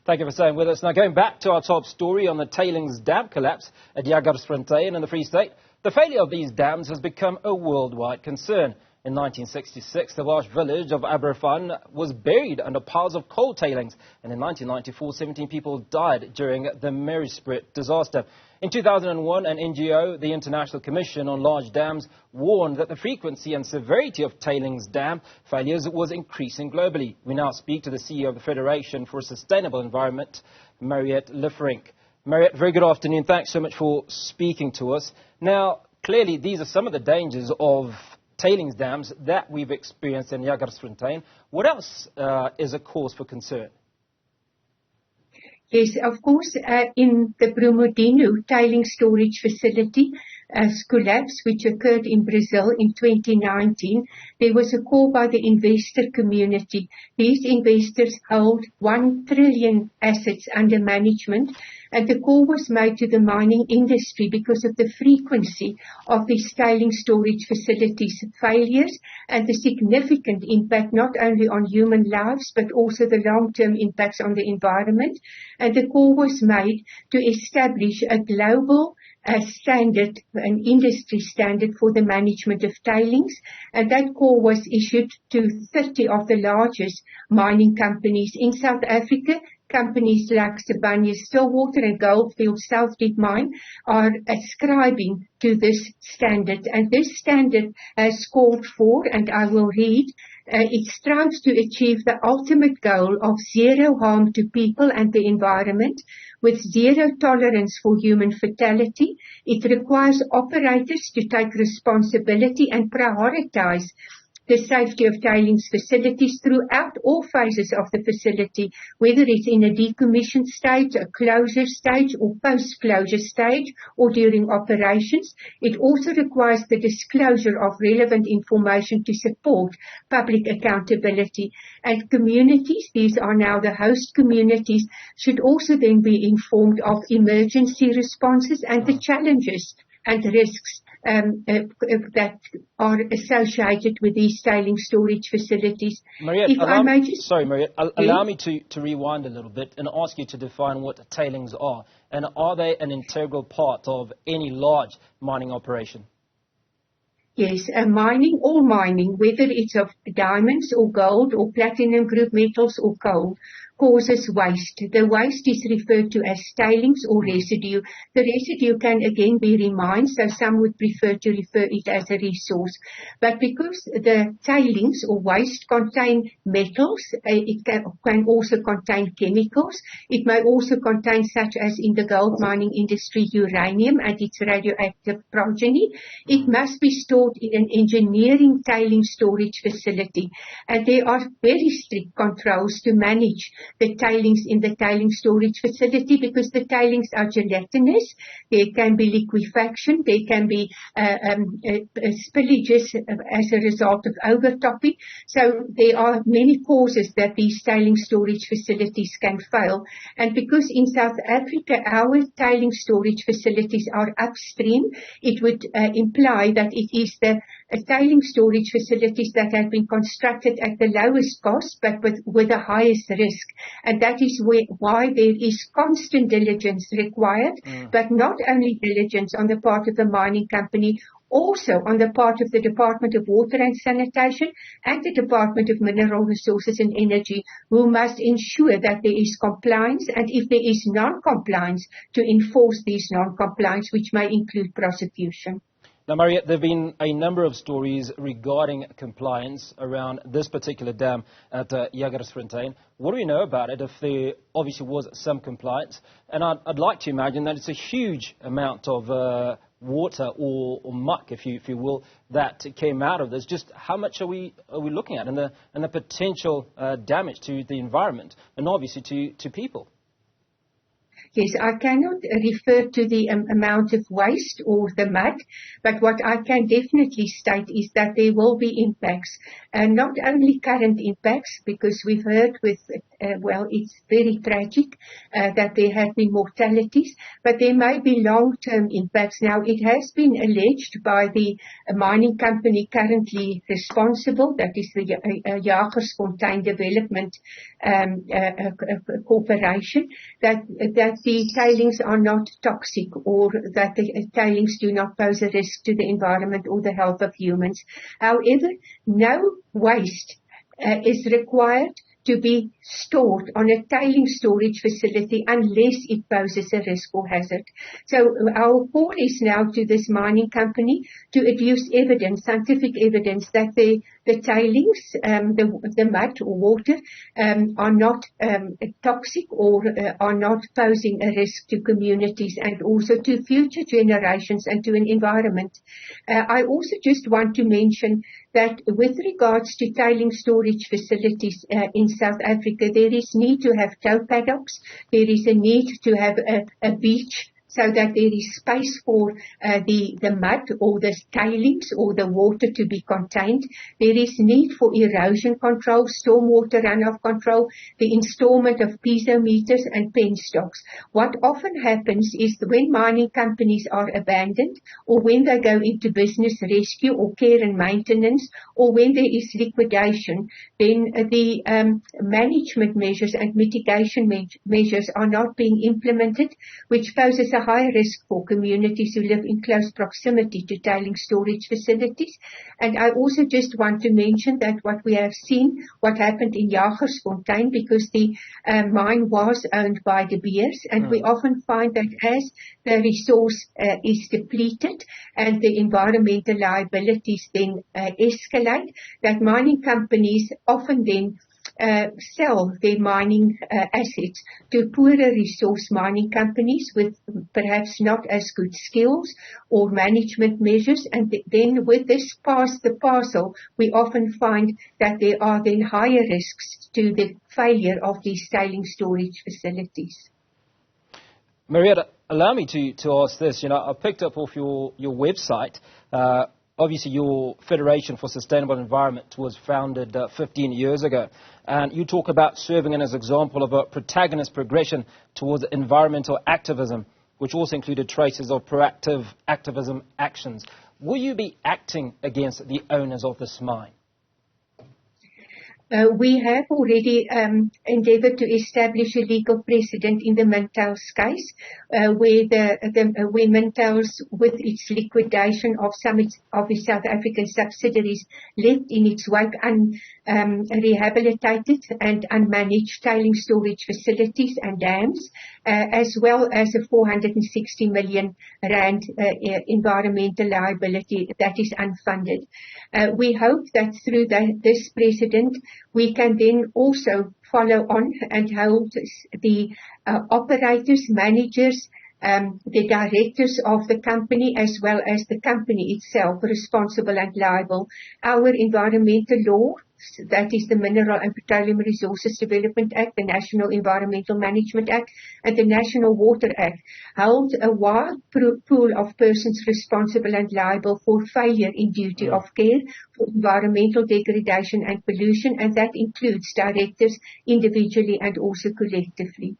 Thank you for staying with us. Now, going back to our top story on the tailings dam collapse at Jagersfontein in the Free State, the failure of these dams has become a worldwide concern. In 1966, the Welsh village of Aberfan was buried under piles of coal tailings, and in 1994, 17 people died during the Mariette disaster. In 2001, an NGO, the International Commission on Large Dams, warned that the frequency and severity of tailings dam failures was increasing globally. We now speak to the CEO of the Federation for a Sustainable Environment, Mariette Lieferink. Mariette, very good afternoon. Thanks so much for speaking to us. Now, clearly, these are some of the dangers of tailings dams that we've experienced in Jagersfontein. What else is a cause for concern? Yes, of course, in the Brumadinho tailings storage facility collapse, which occurred in Brazil in 2019, there was a call by the investor community. These investors hold 1 trillion assets under management, and the call was made to the mining industry because of the frequency of these tailings storage facilities failures and the significant impact not only on human lives but also the long-term impacts on the environment. And the call was made to establish a global standard, an industry standard for the management of tailings, and that call was issued to 30 of the largest mining companies in South Africa. Companies like Sibanye-Stillwater and Goldfields South Deep Mine are ascribing to this standard, and this standard has called for, and I will read, it strives to achieve the ultimate goal of zero harm to people and the environment, with zero tolerance for human fatality. It requires operators to take responsibility and prioritize the safety of tailings facilities throughout all phases of the facility, whether it's in a decommission stage, a closure stage, or post-closure stage, or during operations. It also requires the disclosure of relevant information to support public accountability. And communities, these are now the host communities, should also then be informed of emergency responses and the challenges and risks that are associated with these tailings storage facilities. Mariette, allow me to rewind a little bit and ask you to define what tailings are, and are they an integral part of any large mining operation? Yes, all mining, whether it's of diamonds or gold or platinum group metals or coal, causes waste. The waste is referred to as tailings or residue. The residue can again be remines, so some would prefer to refer it as a resource. But because the tailings or waste contain metals, it can also contain chemicals. It may also contain, such as in the gold mining industry, uranium and its radioactive progeny. It must be stored in an engineering tailings storage facility. And there are very strict controls to manage the tailings in the tailings storage facility, because the tailings are gelatinous. There can be liquefaction, there can be spillages as a result of overtopping. So there are many causes that these tailings storage facilities can fail. And because in South Africa our tailings storage facilities are upstream, it would imply that it is the tailings storage facilities that have been constructed at the lowest cost but with the highest risk. And that is why there is constant diligence required, but not only diligence on the part of the mining company, also on the part of the Department of Water and Sanitation and the Department of Mineral Resources and Energy, who must ensure that there is compliance, and if there is non-compliance, to enforce these non-compliance, which may include prosecution. Now, Mariette, there have been a number of stories regarding compliance around this particular dam at Jagersfontein. What do we know about it, if there obviously was some compliance? And I'd like to imagine that it's a huge amount of water or muck, if you will, that came out of this. Just how much are we looking at, and the potential damage to the environment and obviously to people? Yes, I cannot refer to the amount of waste or the mud, but what I can definitely state is that there will be impacts, and not only current impacts, because we've heard it's very tragic that there have been mortalities, but there may be long-term impacts. Now, it has been alleged by the mining company currently responsible, that is the Jagersfontein Development Corporation, that the tailings are not toxic, or that the tailings do not pose a risk to the environment or the health of humans. However, no waste is required to be stored on a tailing storage facility unless it poses a risk or hazard. So our call is now to this mining company to adduce evidence, scientific evidence, that the tailings, the mud or water, are not toxic or are not posing a risk to communities and also to future generations and to an environment. I also just want to mention that with regards to tailing storage facilities in South Africa, there is need to have tow paddocks. There is a need to have a beach, so that there is space for the mud or the tailings or the water to be contained. There is need for erosion control, stormwater runoff control, the installment of piezometers and penstocks. What often happens is when mining companies are abandoned, or when they go into business rescue or care and maintenance, or when there is liquidation, then the management measures and mitigation measures are not being implemented, which poses a high risk for communities who live in close proximity to tailing storage facilities. And I also just want to mention that what we have seen, what happened in Jagersfontein, because the mine was owned by De Beers, and we often find that as the resource is depleted and the environmental liabilities then escalate, that mining companies often then sell their mining assets to poorer resource mining companies with perhaps not as good skills or management measures. And then with this the parcel, we often find that there are then higher risks to the failure of these tailing storage facilities. Mariette, allow me to ask this. I picked up off your website. Obviously, your Federation for Sustainable Environment was founded 15 years ago. And you talk about serving as an example of a protagonist progression towards environmental activism, which also included traces of proactive activism actions. Will you be acting against the owners of this mine? We have already endeavoured to establish a legal precedent in the Mintails case, where Mintails, with its liquidation of some of its South African subsidiaries, left in its wake rehabilitated and unmanaged tailing storage facilities and dams, as well as a 460 million rand environmental liability that is unfunded. We hope that through this precedent, we can then also follow on and hold the operators, managers, the directors of the company, as well as the company itself, responsible and liable. Our environmental law, that is the Mineral and Petroleum Resources Development Act, the National Environmental Management Act, and the National Water Act, hold a wide pool of persons responsible and liable for failure in duty of care, for environmental degradation and pollution, and that includes directors individually and also collectively.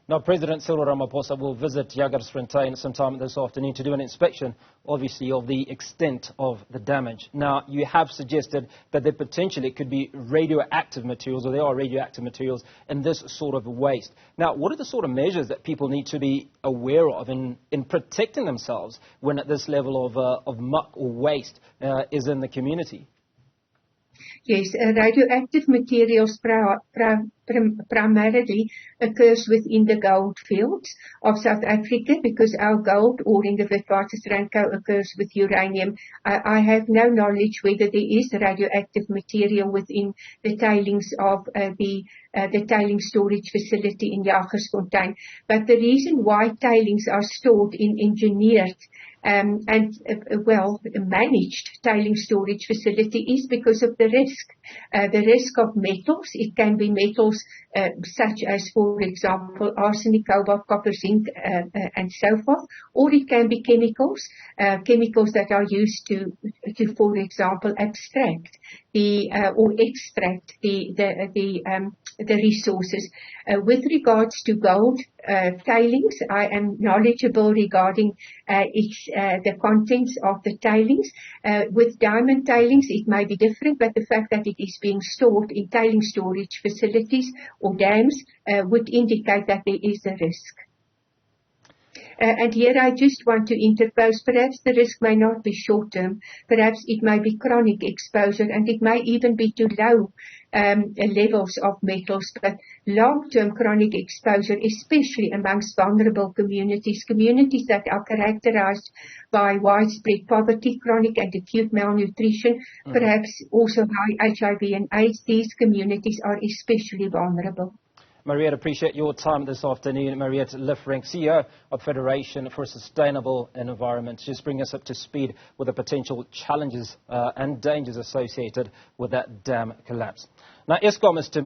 Now, President Cyril Ramaphosa will visit Jagersfontein sometime this afternoon to do an inspection, obviously, of the extent of the damage. Now, you have suggested that there potentially could be radioactive materials, or there are radioactive materials in this sort of waste. Now, what are the sort of measures that people need to be aware of in protecting themselves when at this level of muck or waste is in the community? Yes, radioactive materials primarily occurs within the gold fields of South Africa, because our gold, or in the Witwatersrand occurs with uranium. I have no knowledge whether there is radioactive material within the tailings of the tailing storage facility in Jagersfontein. But the reason why tailings are stored in engineered Managed tailing storage facility is because of the risk of metals. It can be metals such as, for example, arsenic, cobalt, copper, zinc, and so forth, or it can be chemicals that are used to, for example, extract the resources. With regards to gold tailings, I am knowledgeable regarding the contents of the tailings. With diamond tailings, it may be different, but the fact that it is being stored in tailing storage facilities or dams would indicate that there is a risk. And here I just want to interpose, perhaps the risk may not be short-term, perhaps it may be chronic exposure, and it may even be to low levels of metals, but long-term chronic exposure, especially amongst vulnerable communities that are characterized by widespread poverty, chronic and acute malnutrition, perhaps also high HIV and AIDS, these communities are especially vulnerable. Mariette, appreciate your time this afternoon. Mariette Lieferink, CEO of Federation for a Sustainable Environment. Just bring us up to speed with the potential challenges and dangers associated with that dam collapse. Now, Eskom is to